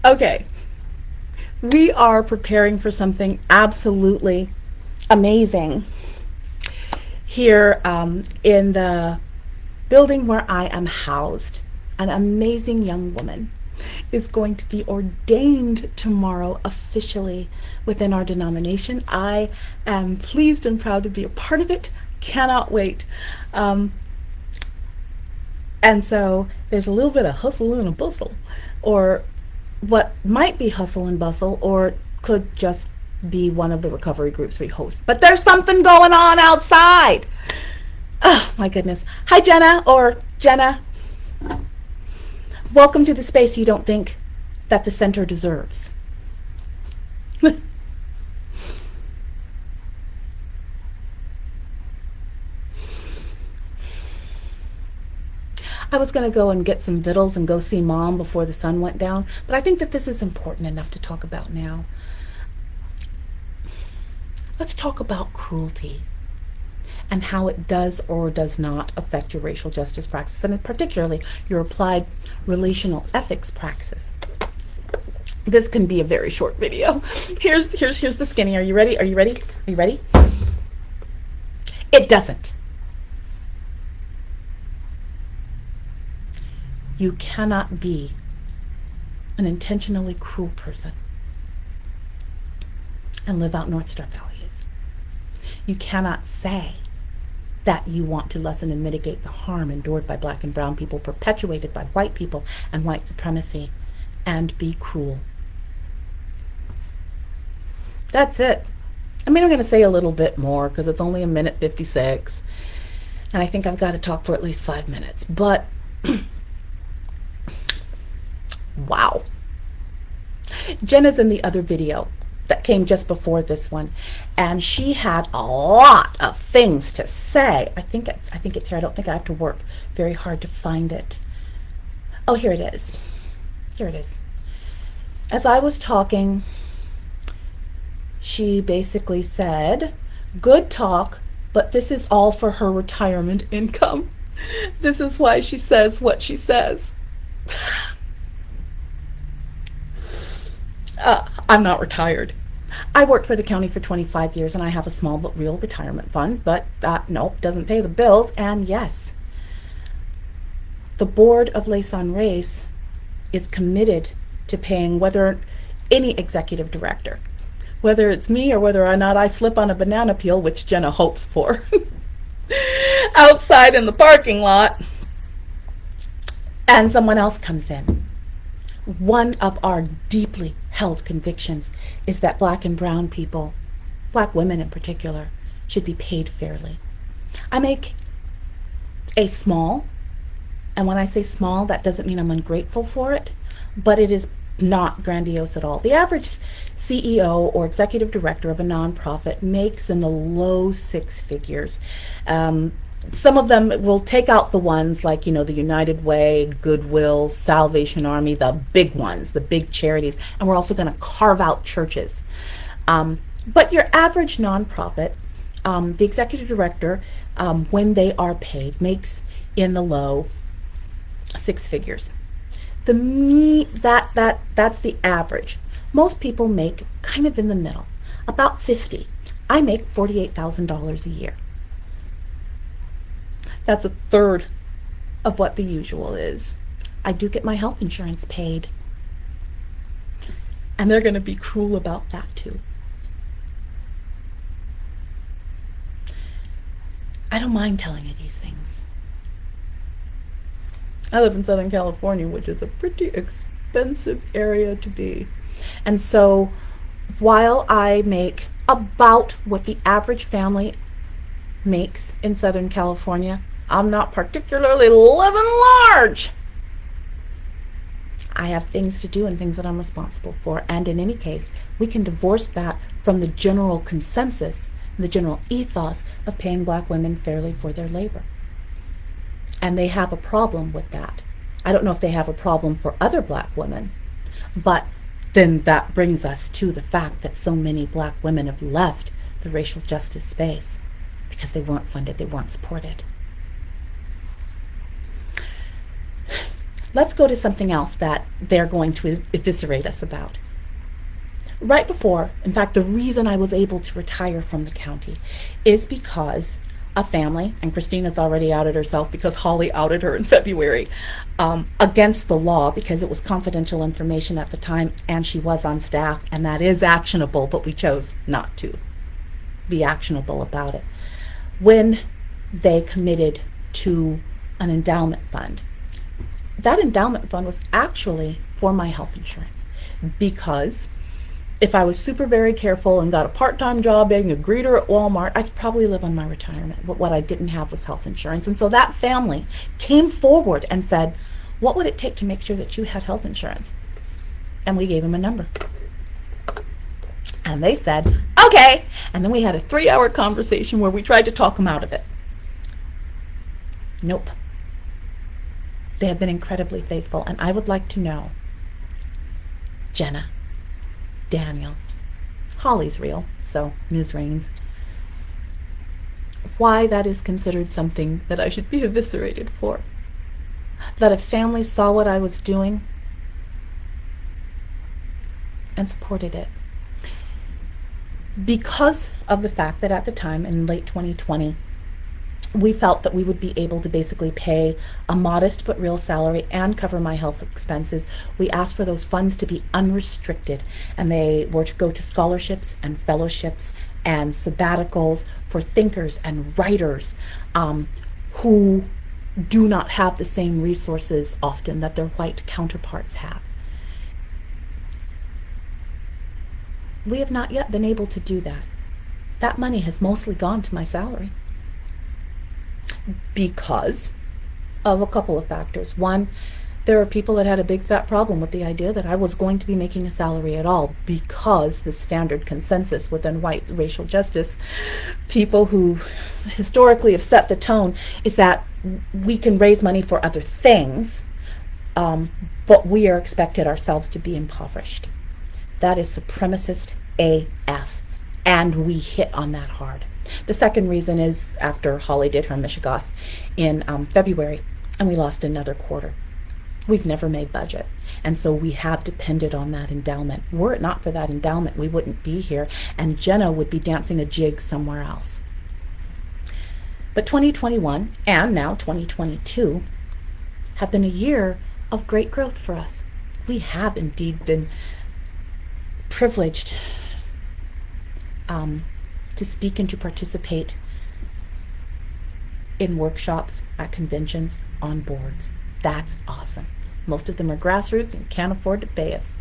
Okay, we are preparing for something absolutely amazing here in the building where I am housed. An amazing young woman is going to be ordained tomorrow officially within our denomination. I am pleased and proud to be a part of it. Cannot wait. And so there's a little bit of hustle and a bustle, or what might be hustle and bustle, or could just be one of the recovery groups we host. But there's something going on outside. Oh my goodness. Hi, Jenna, or Jenna. Welcome to the space you don't think that the center deserves. I was going to go and get some victuals and go see Mom before the sun went down, but I think that this is important enough to talk about now. Let's talk about cruelty and how it does or does not affect your racial justice practice, and particularly your applied relational ethics practice. This can be a very short video. Here's the skinny. Are you ready? Are you ready? Are you ready? It doesn't. You cannot be an intentionally cruel person and live out North Star values. You cannot say that you want to lessen and mitigate the harm endured by Black and brown people, perpetuated by white people and white supremacy, and be cruel. That's it. I mean, I'm going to say a little bit more because it's only 1:56, and I think I've got to talk for at least 5 minutes, but wow. Jenna's in the other video that came just before this one, and she had a lot of things to say. I think it's here. I don't think I have to work very hard to find it. Oh, here it is. Here it is. As I was talking, she basically said, "Good talk, but this is all for her retirement income." This is why she says what she says. I'm not retired. I worked for the county for 25 years, and I have a small but real retirement fund, but nope, doesn't pay the bills. And yes, the board of Liaison Race is committed to paying whether any executive director, whether it's me or whether or not I slip on a banana peel, which Jenna hopes for, outside in the parking lot, and someone else comes in. One of our deeply held convictions is that Black and brown people, Black women in particular, should be paid fairly. I make a small, and when I say small, that doesn't mean I'm ungrateful for it, but it is not grandiose at all. The average CEO or executive director of a nonprofit makes in the low six figures. Some of them will take out the ones like, the United Way, Goodwill, Salvation Army, the big ones, the big charities, and we're also going to carve out churches. But your average nonprofit, the executive director, when they are paid, makes in the low six figures. That's the average. Most people make kind of in the middle, about 50. I make $48,000 a year. That's a third of what the usual is. I do get my health insurance paid. And they're going to be cruel about that too. I don't mind telling you these things. I live in Southern California, which is a pretty expensive area to be. And so while I make about what the average family makes in Southern California, I'm not particularly living large. I have things to do and things that I'm responsible for. And in any case, we can divorce that from the general consensus, the general ethos of paying Black women fairly for their labor. And they have a problem with that. I don't know if they have a problem for other Black women, but then that brings us to the fact that so many Black women have left the racial justice space because they weren't funded, they weren't supported. Let's go to something else that they're going to eviscerate us about. Right before, in fact, the reason I was able to retire from the county is because a family, and Christina's already outed herself because Holly outed her in February, against the law because it was confidential information at the time and she was on staff, and that is actionable, but we chose not to be actionable about it. When they committed to an endowment fund, that endowment fund was actually for my health insurance, because if I was super very careful and got a part-time job being a greeter at Walmart, I could probably live on my retirement. But what I didn't have was health insurance. And so that family came forward and said, what would it take to make sure that you had health insurance? And we gave them a number. And they said, okay. And then we had a 3-hour conversation where we tried to talk them out of it. Nope. They have been incredibly faithful. And I would like to know, Jenna, Daniel, Holly's real, so Ms. Raines, why that is considered something that I should be eviscerated for. That a family saw what I was doing and supported it. Because of the fact that at the time, in late 2020, we felt that we would be able to basically pay a modest but real salary and cover my health expenses, we asked for those funds to be unrestricted, and they were to go to scholarships and fellowships and sabbaticals for thinkers and writers who do not have the same resources often that their white counterparts have. We have not yet been able to do that. That money has mostly gone to my salary, because of a couple of factors. One, there are people that had a big fat problem with the idea that I was going to be making a salary at all, because the standard consensus within white racial justice, people who historically have set the tone, is that we can raise money for other things, but we are expected ourselves to be impoverished. That is supremacist AF, and we hit on that hard. The second reason is after Holly did her mishegas in February, and we lost another quarter. We've never made budget, and so we have depended on that endowment. Were it not for that endowment, we wouldn't be here, and Jenna would be dancing a jig somewhere else. But 2021 and now 2022 have been a year of great growth for us. We have indeed been privileged to speak and to participate in workshops, at conventions, on boards. That's awesome. Most of them are grassroots and can't afford to pay us.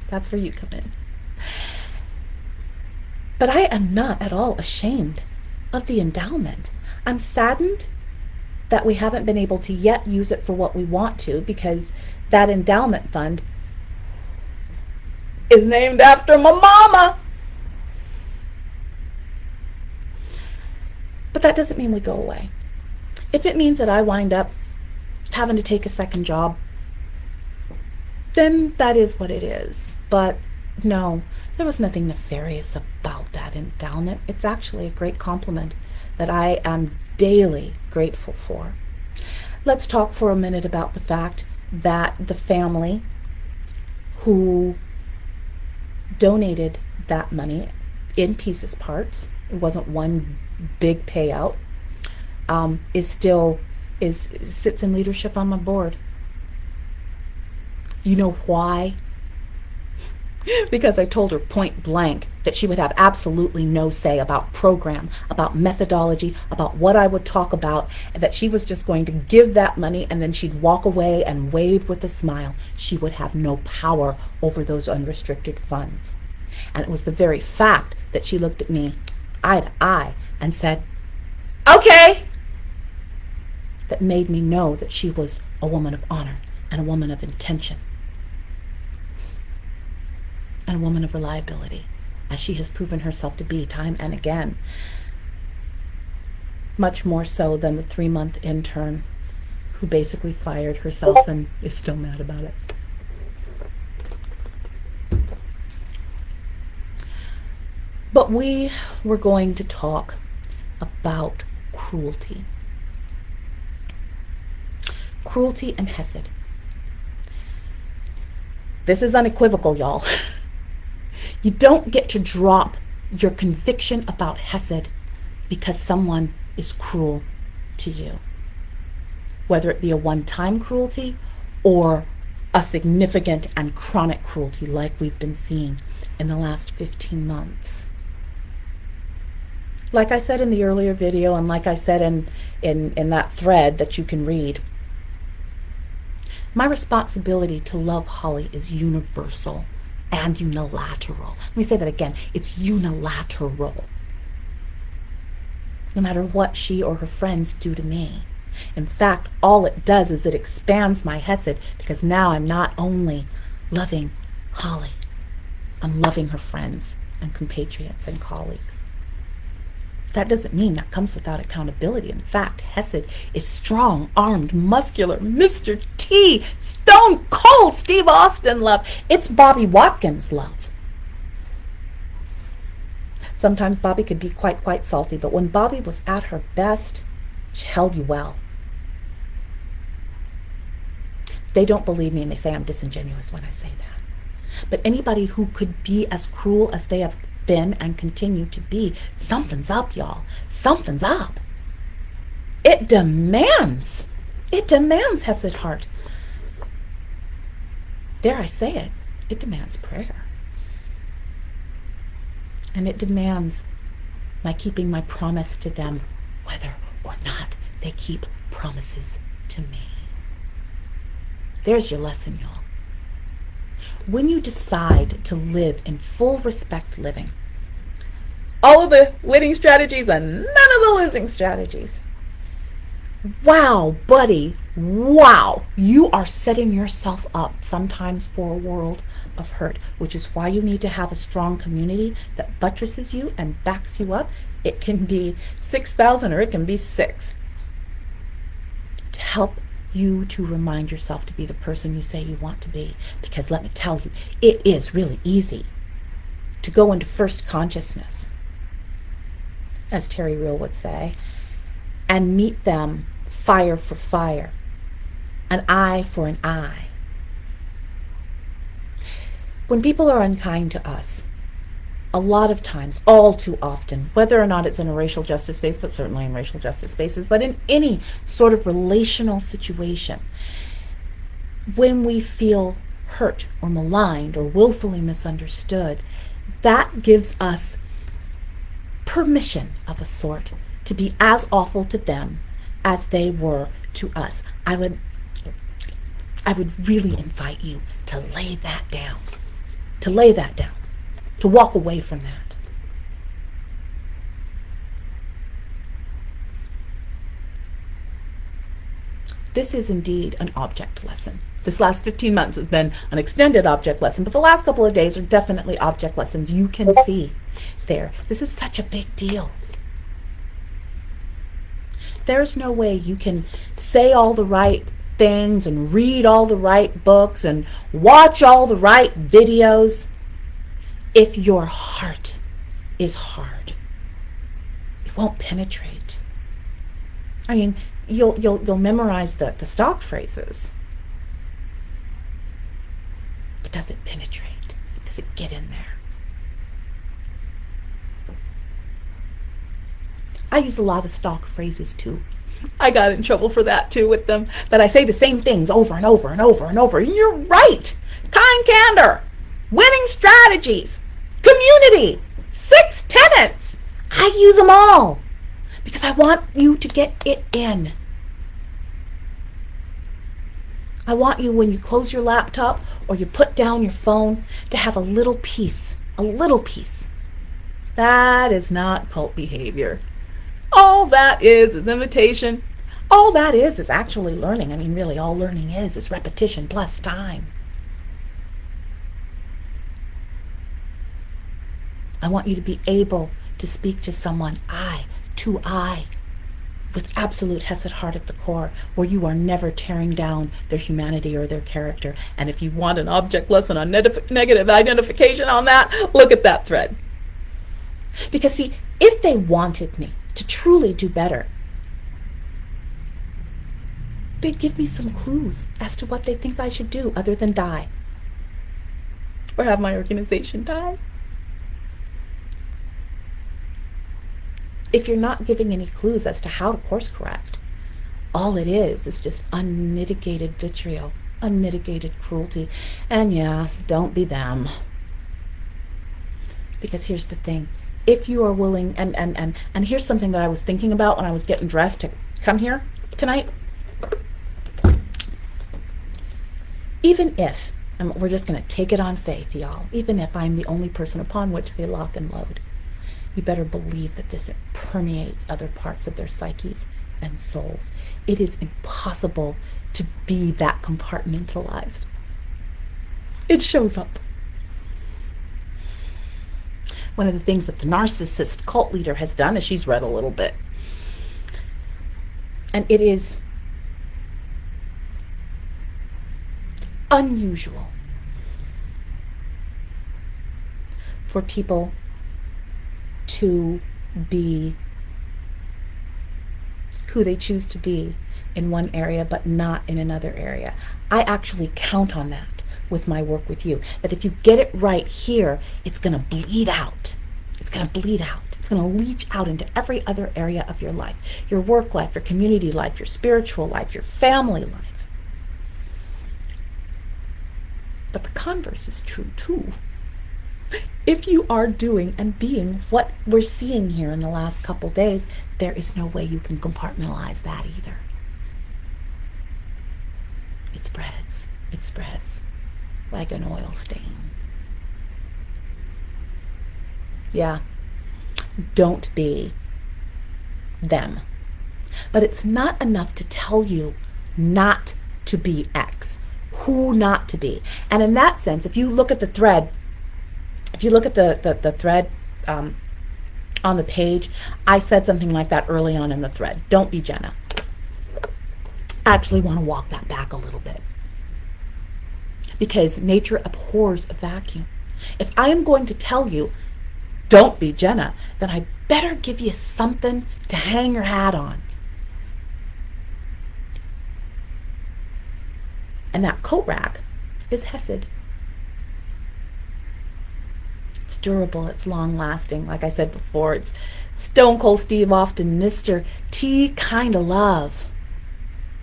That's where you come in. But I am not at all ashamed of the endowment. I'm saddened that we haven't been able to yet use it for what we want to, because that endowment fund is named after my mama. But that doesn't mean we go away. If it means that I wind up having to take a second job, then that is what it is. But no, there was nothing nefarious about that endowment. It's actually a great compliment that I am daily grateful for. Let's talk for a minute about the fact that the family who donated that money in pieces parts, it wasn't one big payout, sits in leadership on my board. You know why? Because I told her point blank that she would have absolutely no say about program, about methodology, about what I would talk about, and that she was just going to give that money and then she'd walk away and wave with a smile. She would have no power over those unrestricted funds. And it was the very fact that she looked at me eye to eye and said, okay, that made me know that she was a woman of honor and a woman of intention and a woman of reliability, as she has proven herself to be time and again. Much more so than the 3-month intern who basically fired herself and is still mad about it. But we were going to talk about cruelty. Cruelty and Hesed. This is unequivocal, y'all. You don't get to drop your conviction about Hesed because someone is cruel to you. Whether it be a one-time cruelty or a significant and chronic cruelty like we've been seeing in the last 15 months. Like I said in the earlier video, and like I said in that thread that you can read, my responsibility to love Holly is universal and unilateral. Let me say that again. It's unilateral. No matter what she or her friends do to me. In fact, all it does is it expands my Hesed, because now I'm not only loving Holly, I'm loving her friends and compatriots and colleagues. That doesn't mean that comes without accountability. In fact, Hesed is strong-armed, muscular, Mr. T, stone cold Steve Austin love. It's Bobby Watkins love. Sometimes Bobby could be quite salty, but when Bobby was at her best, she held you well. They don't believe me and they say I'm disingenuous when I say that. But anybody who could be as cruel as they have been and continue to be, something's up, y'all. Something's up. It demands Hesed heart. Dare I say it, it demands prayer. And it demands my keeping my promise to them, whether or not they keep promises to me. There's your lesson, y'all. When you decide to live in full respect living, all of the winning strategies and none of the losing strategies. Wow, buddy, wow. You are setting yourself up sometimes for a world of hurt, which is why you need to have a strong community that buttresses you and backs you up. It can be 6,000 or it can be 6. To help you to remind yourself to be the person you say you want to be. Because let me tell you, it is really easy to go into first consciousness, as Terry Real would say, and meet them fire for fire, an eye for an eye. When people are unkind to us, a lot of times, all too often, whether or not it's in a racial justice space, but certainly in racial justice spaces, but in any sort of relational situation, when we feel hurt or maligned or willfully misunderstood, that gives us permission of a sort to be as awful to them as they were to us. I would really invite you to lay that down, to walk away from that. This is indeed an object lesson. This last 15 months has been an extended object lesson, but the last couple of days are definitely object lessons you can see there. This is such a big deal. There's no way you can say all the right things and read all the right books and watch all the right videos if your heart is hard. It won't penetrate. I mean, you'll memorize the stock phrases, but does it penetrate? Does it get in there? I use a lot of stock phrases too. I got in trouble for that too with them, that I say the same things over and over and over and over. And you're right. Kind candor, winning strategies, community, 6 tenets. I use them all because I want you to get it in. I want you, when you close your laptop or you put down your phone, to have a little peace, a little peace. That is not cult behavior. All that is imitation. All that is actually learning. I mean, really, all learning is repetition plus time. I want you to be able to speak to someone eye to eye with absolute Hesed heart at the core, where you are never tearing down their humanity or their character. And if you want an object lesson on negative identification on that, look at that thread. Because see, if they wanted me to truly do better, They'd give me some clues as to what they think I should do other than die. Or have my organization die. If you're not giving any clues as to how to course correct, all it is just unmitigated vitriol, unmitigated cruelty. And yeah, don't be them. Because here's the thing. If you are willing, and here's something that I was thinking about when I was getting dressed to come here tonight. Even if, and we're just going to take it on faith, y'all, even if I'm the only person upon which they lock and load, you better believe that this permeates other parts of their psyches and souls. It is impossible to be that compartmentalized. It shows up. One of the things that the narcissist cult leader has done is she's read a little bit. And it is unusual for people to be who they choose to be in one area but not in another area. I actually count on that with my work with you, that if you get it right here, it's going to bleed out. It's going to bleed out. It's going to leach out into every other area of your life, your work life, your community life, your spiritual life, your family life. But the converse is true too. If you are doing and being what we're seeing here in the last couple days, there is no way you can compartmentalize that either. It spreads. It spreads like an oil stain. Yeah, don't be them. But it's not enough to tell you not to be X, who not to be. And in that sense, if you look at the thread, if you look at the thread on the page, I said something like that early on in the thread. Don't be Jenna. I actually want to walk that back a little bit. Because nature abhors a vacuum. If I am going to tell you, don't be Jenna, then I better give you something to hang your hat on. And that coat rack is Hesed. It's durable, it's long lasting. Like I said before, it's Stone Cold Steve Austin, Mr. T kind of love.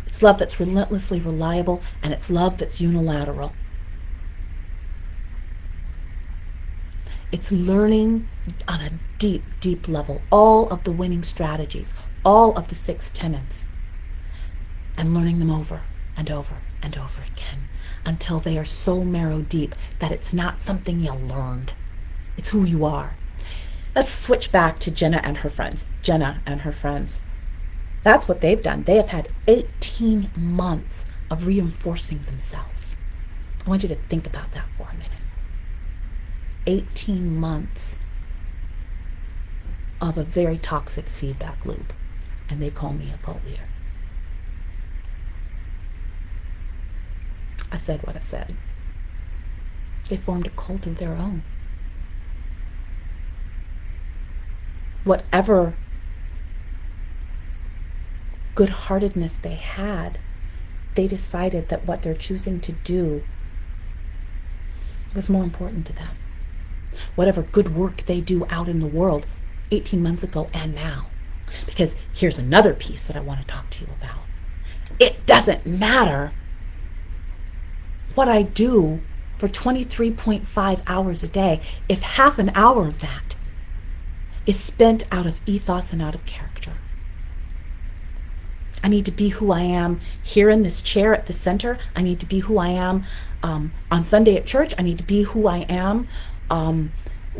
It's love that's relentlessly reliable, and it's love that's unilateral. It's learning on a deep, deep level all of the winning strategies, all of the 6 tenets, and learning them over and over and over again until they are so marrow deep that it's not something you learned. It's who you are. Let's switch back to Jenna and her friends. Jenna and her friends. That's what they've done. They have had 18 months of reinforcing themselves. I want you to think about that for a minute. 18 months of a very toxic feedback loop, and they call me a cult leader. I said what I said. They formed a cult of their own. Whatever good-heartedness they had, they decided that what they're choosing to do was more important to them. Whatever good work they do out in the world 18 months ago and now. Because here's another piece that I want to talk to you about. It doesn't matter what I do for 23.5 hours a day if half an hour of that is spent out of ethos and out of character. I need to be who I am here in this chair at the center. I need to be who I am on Sunday at church. I need to be who I am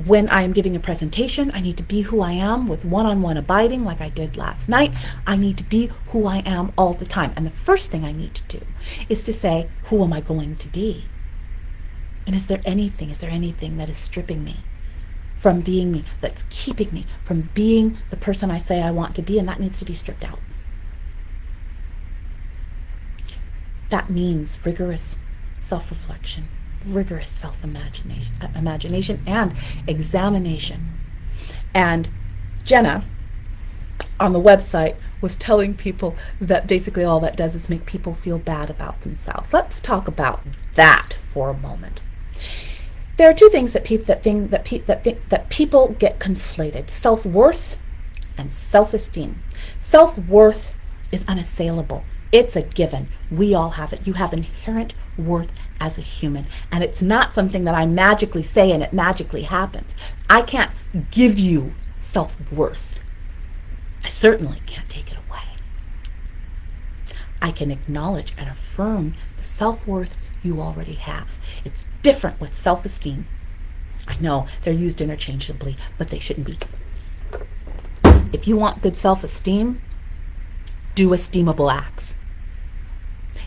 when I am giving a presentation. I need to be who I am with one-on-one abiding like I did last night. I need to be who I am all the time. And the first thing I need to do is to say, who am I going to be? And is there anything that is stripping me from being me, that's keeping me from being the person I say I want to be? And that needs to be stripped out. That means rigorous self-reflection, rigorous self-imagination and examination. And Jenna on the website was telling people that basically all that does is make people feel bad about themselves. Let's talk about that for a moment. There are two things that people get conflated: self-worth and self-esteem. Self-worth is unassailable. It's a given. We all have it. You have inherent worth as a human, and it's not something that I magically say and it magically happens. I can't give you self-worth. I certainly can't take it away. I can acknowledge and affirm the self-worth you already have. It's different with self-esteem. I know they're used interchangeably, but they shouldn't be. If you want good self-esteem, do esteemable acts.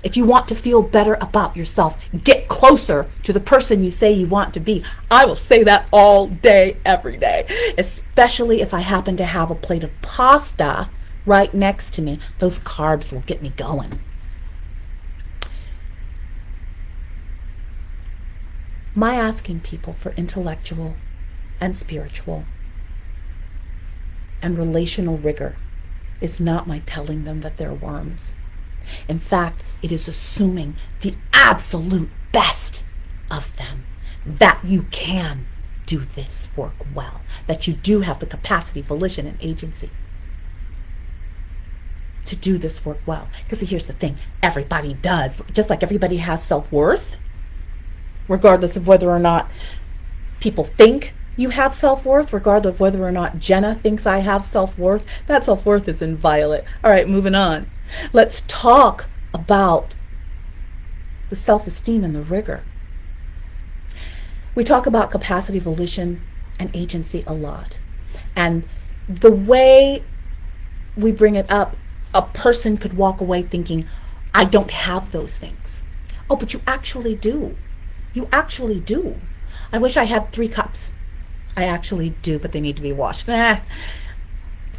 If you want to feel better about yourself, get closer to the person you say you want to be. I will say that all day, every day, especially if I happen to have a plate of pasta right next to me. Those carbs will get me going. My asking people for intellectual and spiritual and relational rigor is not my telling them that they're worms. In fact, it is assuming the absolute best of them, that you can do this work well, that you do have the capacity, volition, and agency to do this work well. Because here's the thing, everybody does. Just like everybody has self-worth, regardless of whether or not people think you have self-worth, regardless of whether or not Jenna thinks I have self-worth, that self-worth is inviolate. All right, moving on. Let's talk about the self-esteem and the rigor. We talk about capacity, volition, and agency a lot. And the way we bring it up, a person could walk away thinking, I don't have those things. Oh, but you actually do. You actually do. I wish I had 3 cups. I actually do, but they need to be washed.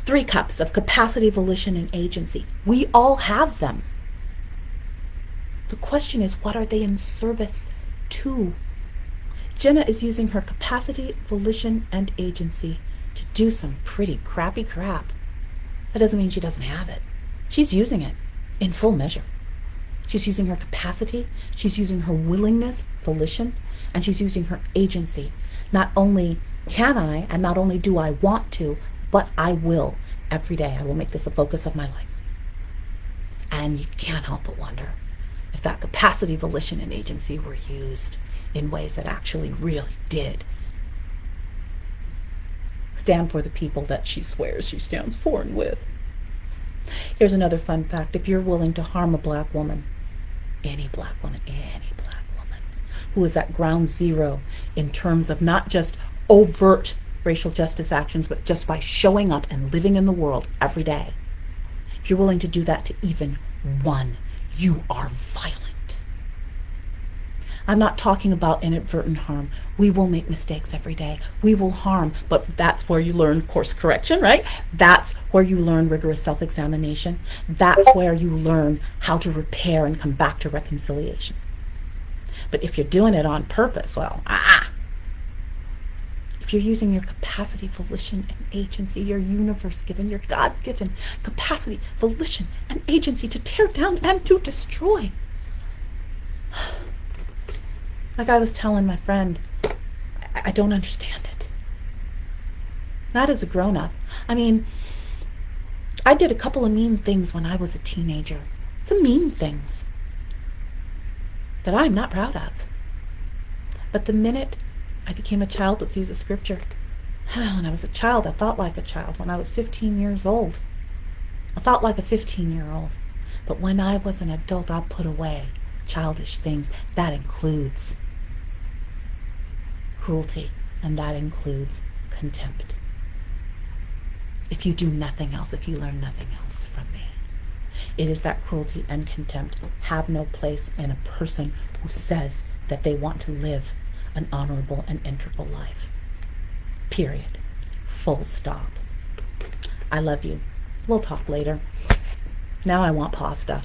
3 cups of capacity, volition, and agency. We all have them. The question is, what are they in service to? Jenna is using her capacity, volition, and agency to do some pretty crappy crap. That doesn't mean she doesn't have it. She's using it in full measure. She's using her capacity, she's using her willingness, volition, and she's using her agency. Not only can I, and not only do I want to, but I will. Every day I will make this a focus of my life. And you can't help but wonder if that capacity, volition, and agency were used in ways that actually really did stand for the people that she swears she stands for and with. Here's another fun fact. If you're willing to harm a black woman, any black woman, who is at ground zero in terms of not just overt racial justice actions, but just by showing up and living in the world every day, if you're willing to do that to even one, you are violent. I'm not talking about inadvertent harm. We will make mistakes every day. We will harm, but that's where you learn course correction, right? That's where you learn rigorous self-examination. That's where you learn how to repair and come back to reconciliation. But if you're doing it on purpose, well, if you're using your capacity, volition, and agency, your universe-given, your God-given capacity, volition, and agency to tear down and to destroy. Like I was telling my friend, I don't understand it. Not as a grown-up. I mean, I did a couple of mean things when I was a teenager. Some mean things that I'm not proud of. But the minute I became a child, let's use a scripture. When I was a child, I thought like a child. When I was 15 years old, I thought like a 15-year-old. But when I was an adult, I put away childish things. That includes cruelty, and that includes contempt. If you do nothing else, if you learn nothing else from me, it is that cruelty and contempt have no place in a person who says that they want to live an honorable and integral life. Period. Full stop. I love you. We'll talk later. Now I want pasta.